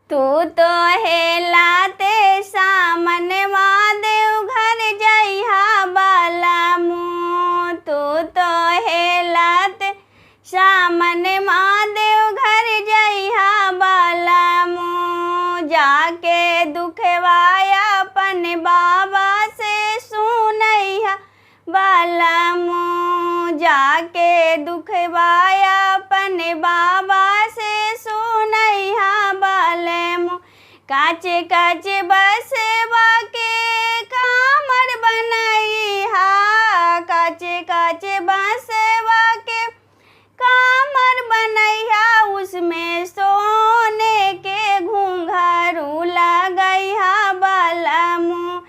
तू तो हेलाते सामन महादेव घर जइहा बालमु। तू तो हेलाते सामन महादेव घर जइहा बालमु। जाके दुखवाया अपन बाबा से सुनैहा बालमु। जाके दुखवाया अपन बाबा से सुनैहा बालमु। काचे काचे बसवा के कामर बनैहा। काचे काचे बसवा के कामर बनैहा। उसमें सोने के घुंघरू लगैहा बालमु।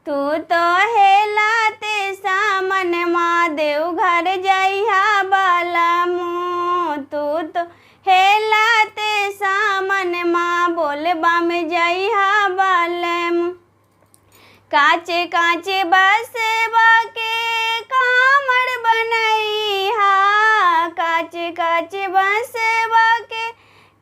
तू तो हेलाते सामन महादेव घर जइहा बालमु। तू तो हेलाते सामन माँ बोलबा में जइहा बालमु। काचे काचे बसवा के कामर बनैहा। काचे काचे बसवा के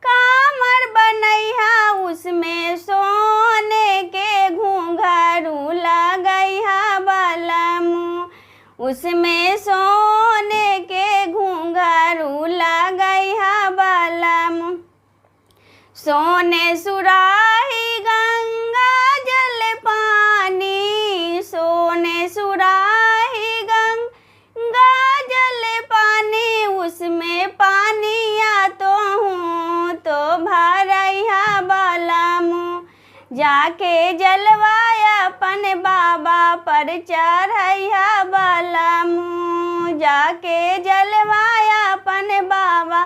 कामर बनैहा। उसमें सोने के घुंघरू लगैहा बालमु। उसमें सोने के घुंघरू लगैहा बालमु। सोने सुराही गंगा जल पानी। सोने सुराही गंगा जल पानी। उसमें पानिया तो हूँ तो भरैहा बालमु। जाके जलवाया अपन बाबा पर चढ़ैहा बालमु। जाके जलवाया अपन बाबा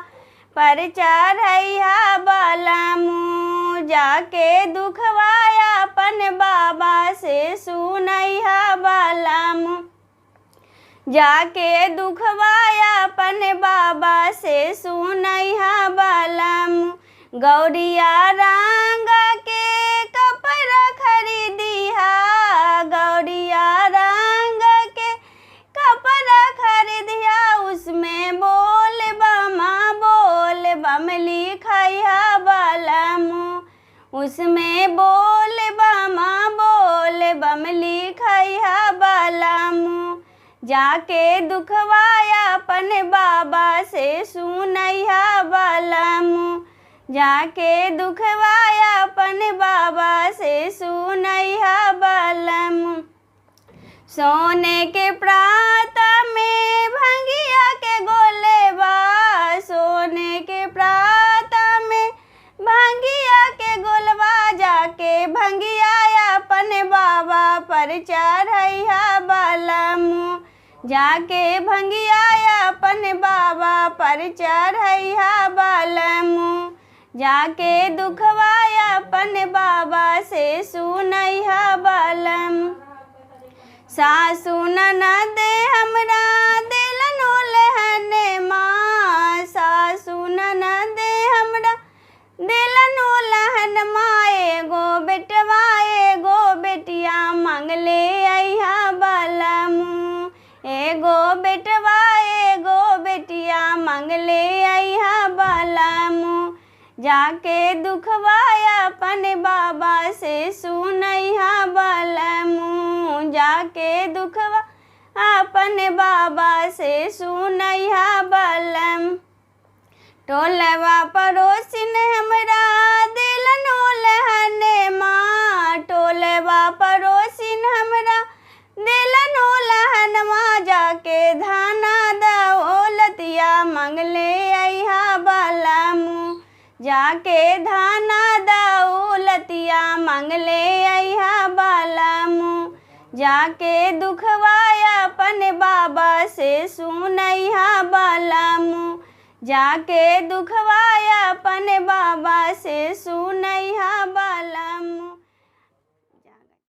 पर चढ़ैहा बालमु। जाके दुखवाया अपन बाबा से सुनैहा बालमु। जाके दुखवाया अपन बाबा से सुनैहा बालमु। गौरिया रंग के कपड़ा खरीदिहा। गौरिया रंग के कपड़ा खरीदिहा। उसमें बोल बम लिखैहा बालमु। उसमें बोल बम लिखैहा बालमु। जाके दुखवाया अपन बाबा से सुनैहा बालमु। जाके दुखवाया अपन बाबा से सुनैहा बालमु। सोने के प्रात में भंगिया के गोलेबा। सोने के प्रात में भंगिया के गोलबा। जाके भंगिया अपन बाबा पर चढ़ैहा बालमु। जाके भंगिया अपन बाबा पर चढ़ैहा बालमु। जाके दुखवाया अपन बाबा से सुनैहा बालमु। सासु ननद हमरा दिलन उलहन माँ। सासु ननद हमरा दिलन उलहन माँ। एगो बेटवा एगो बेटिया मंगले अइहा बालमु। एगो बेटवा एगो बेटिया मंगले अइहा बालमु। जाके दुखवाया अपन बाबा से सुनैहा बालमु। जाके दुखवा अपन बाबा से सुनैहा बालमु। टोलवा पड़ोसिन हमरा दिलन उलहन माँ। टोलवा पड़ोसिन हमरा दिलन उलहन माँ। जाके धाना दौलतिया मंगले अइहा बालमु। जाके धाना दौलतिया मंगले अइहा बालमु। जाके दुखवाया अपन बाबा से सुनैहा बालमु। जाके दुखवाया अपन बाबा से सुनैहा।